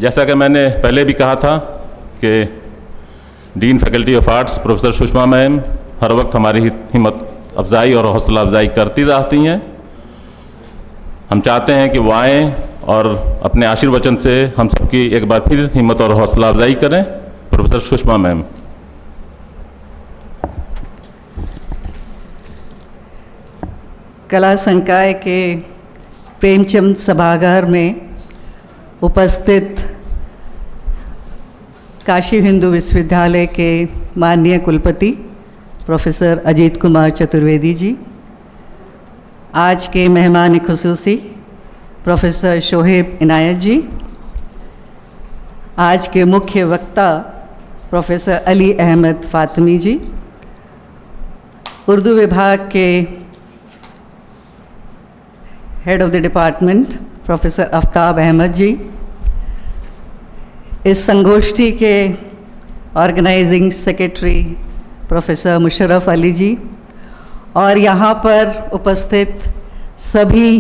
जैसा कि मैंने पहले भी कहा था कि dean faculty of arts professor Sushma ma'am हर वक्त हमारी हिम्मत अफजाई और हौसला अफजाई करती रहती हैं। हम चाहते हैं कि वो आएँ और अपने आशीर्वचन से हम सबकी एक बार फिर हिम्मत और हौसला अफजाई करें। Professor Sushma ma'am. कला संकाय के प्रेमचंद सभागार में उपस्थित काशी हिंदू विश्वविद्यालय के माननीय कुलपति प्रोफेसर अजीत कुमार चतुर्वेदी जी, आज के मेहमान खुसूसी प्रोफेसर शोहेब इनायत जी, आज के मुख्य वक्ता प्रोफेसर अली अहमद फातमी जी, उर्दू विभाग के head of the department professor Aftab Ahmad ji, इस संगोष्ठी के organising secretary professor Musharraf Ali ji, और यहाँ पर उपस्थित सभी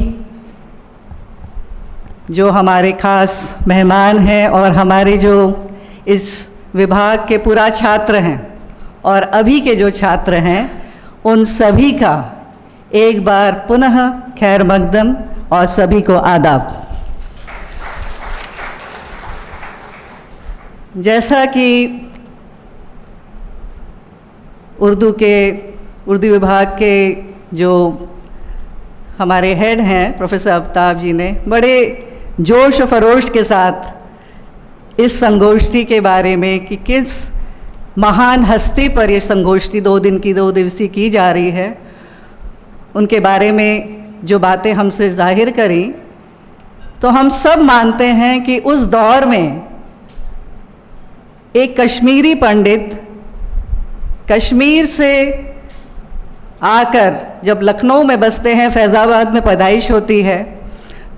जो हमारे खास मेहमान हैं और हमारे जो इस विभाग के पूरा छात्र हैं और अभी के जो छात्र हैं, उन सभी का एक बार पुनः खैर मकदम और सभी को आदाब। जैसा कि उर्दू विभाग के जो हमारे हेड हैं प्रोफेसर आफ्ताब जी ने बड़े जोश और फरोश के साथ इस संगोष्ठी के बारे में कि किस महान हस्ती पर ये संगोष्ठी 2 दिवसीय की जा रही है, उनके बारे में जो बातें हमसे जाहिर करी, तो हम सब मानते हैं कि उस दौर में एक कश्मीरी पंडित कश्मीर से आकर जब लखनऊ में बसते हैं, फैज़ाबाद में पैदाइश होती है,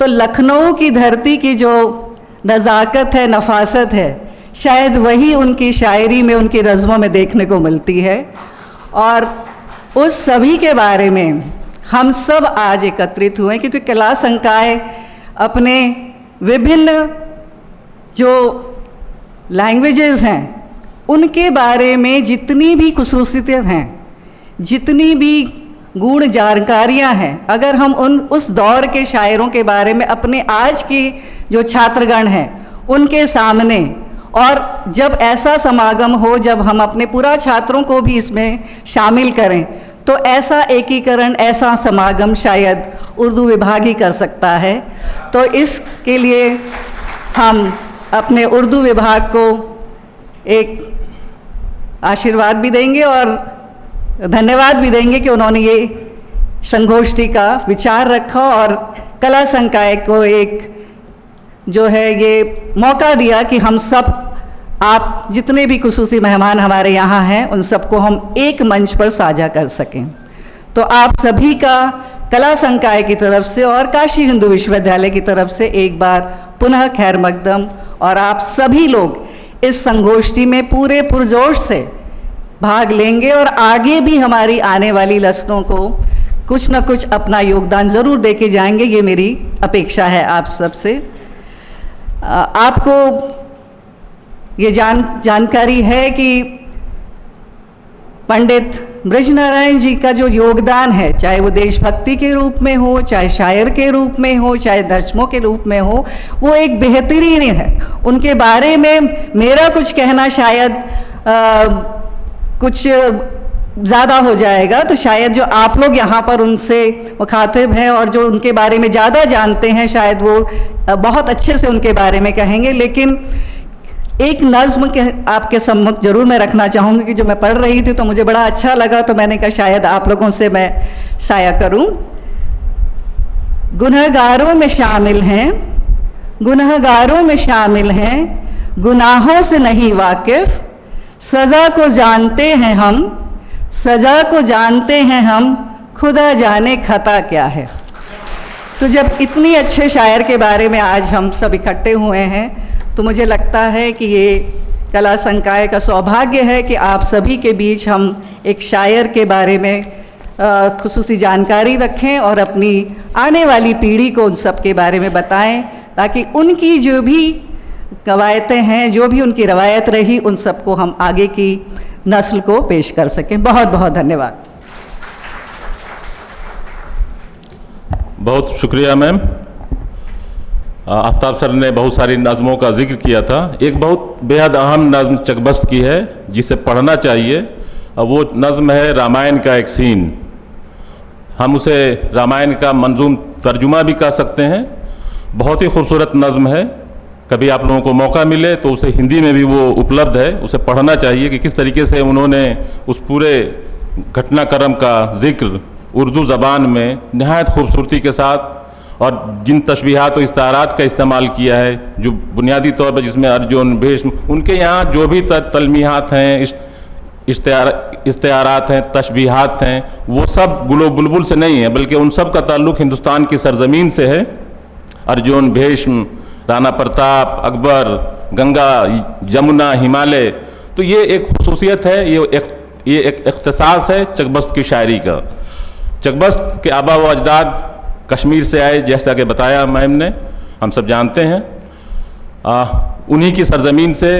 तो लखनऊ की धरती की जो नज़ाकत है, नफासत है, शायद वही उनकी शायरी में, उनकी रज़्मों में देखने को मिलती है। और उस सभी के बारे में हम सब आज एकत्रित हुए क्योंकि कला संकाय अपने विभिन्न जो लैंग्वेजेस हैं उनके बारे में जितनी भी खुसूसियतें हैं, जितनी भी गुण जानकारियां हैं, अगर हम उस दौर के शायरों के बारे में अपने आज की जो छात्रगण हैं उनके सामने, और जब ऐसा समागम हो, जब हम अपने पूरा छात्रों को भी इसमें शामिल करें, तो ऐसा एकीकरण, ऐसा समागम शायद उर्दू विभाग ही कर सकता है। तो इसके लिए हम अपने उर्दू विभाग को एक आशीर्वाद भी देंगे और धन्यवाद भी देंगे कि उन्होंने ये संगोष्ठी का विचार रखा और कला संकाय को एक जो है ये मौका दिया कि हम सब, आप जितने भी खुसूसी मेहमान हमारे यहाँ हैं, उन सबको हम एक मंच पर साझा कर सकें। तो आप सभी का कला संकाय की तरफ से और काशी हिंदू विश्वविद्यालय की तरफ से एक बार पुनः खैर मकदम, और आप सभी लोग इस संगोष्ठी में पूरे पुरजोश से भाग लेंगे और आगे भी हमारी आने वाली नस्लों को कुछ न कुछ अपना योगदान ज़रूर देके जाएंगे, ये मेरी अपेक्षा है आप सबसे। आपको ये जानकारी है कि पंडित बृजनारायण जी का जो योगदान है, चाहे वो देशभक्ति के रूप में हो, चाहे शायर के रूप में हो, चाहे दर्शकों के रूप में हो, वो एक बेहतरीन है। उनके बारे में मेरा कुछ कहना शायद कुछ ज़्यादा हो जाएगा, तो शायद जो आप लोग यहाँ पर उनसे मुखातिब हैं और जो उनके बारे में ज़्यादा जानते हैं, शायद वो बहुत अच्छे से उनके बारे में कहेंगे। लेकिन एक नज़्म के आपके सम्मुख जरूर मैं रखना चाहूँगी कि जो मैं पढ़ रही थी तो मुझे बड़ा अच्छा लगा, तो मैंने कहा शायद आप लोगों से मैं साया करूँ। गुनहगारों में शामिल हैं, गुनहगारों में शामिल हैं, गुनाहों से नहीं वाकिफ़, सज़ा को जानते हैं हम, सज़ा को जानते हैं हम, खुदा जाने खता क्या है। तो जब इतनी अच्छे शायर के बारे में आज हम सब इकट्ठे हुए हैं, तो मुझे लगता है कि ये कला संकाय का सौभाग्य है कि आप सभी के बीच हम एक शायर के बारे में खुसूसी जानकारी रखें और अपनी आने वाली पीढ़ी को उन सब के बारे में बताएं, ताकि उनकी जो भी कवायतें हैं, जो भी उनकी रवायत रही, उन सबको हम आगे की नस्ल को पेश कर सकें। बहुत बहुत धन्यवाद। बहुत शुक्रिया मैम। आफ्ताब सर ने बहुत सारी नज़मों का जिक्र किया था। एक बहुत बेहद अहम नज़म चकबस्त की है जिसे पढ़ना चाहिए, और वो नज़म है रामायण का एक सीन। हम उसे रामायण का मंजूम तर्जुमा भी कह सकते हैं। बहुत ही खूबसूरत नज़म है। कभी आप लोगों को मौका मिले तो उसे हिंदी में भी वो उपलब्ध है, उसे पढ़ना चाहिए कि किस तरीके से उन्होंने उस पूरे घटनाक्रम का जिक्र उर्दू ज़बान में नहायत खूबसूरती के साथ और जिन तशबीहात और इस्तारात का इस्तेमाल किया है, जो बुनियादी तौर पर जिसमें अर्जुन भीष्म, उनके यहाँ जो भी तलमीहात हैं, इस्तारात हैं, तशबीहात हैं, वो सब गुलो बुलबुल से नहीं है, बल्कि उन सब का ताल्लुक़ हिंदुस्तान की सरज़मीन से है। अर्जुन, भीष्म, राणा प्रताप, अकबर, गंगा, यमुना, हिमालय, तो ये एक खुसूसियत है, ये एक इख्तिसास है चकबस्त की शायरी का। चकबस्त के आबा व अजदाद कश्मीर से आए, जैसा कि बताया मैम ने, हम सब जानते हैं। उन्हीं की सरज़मीन से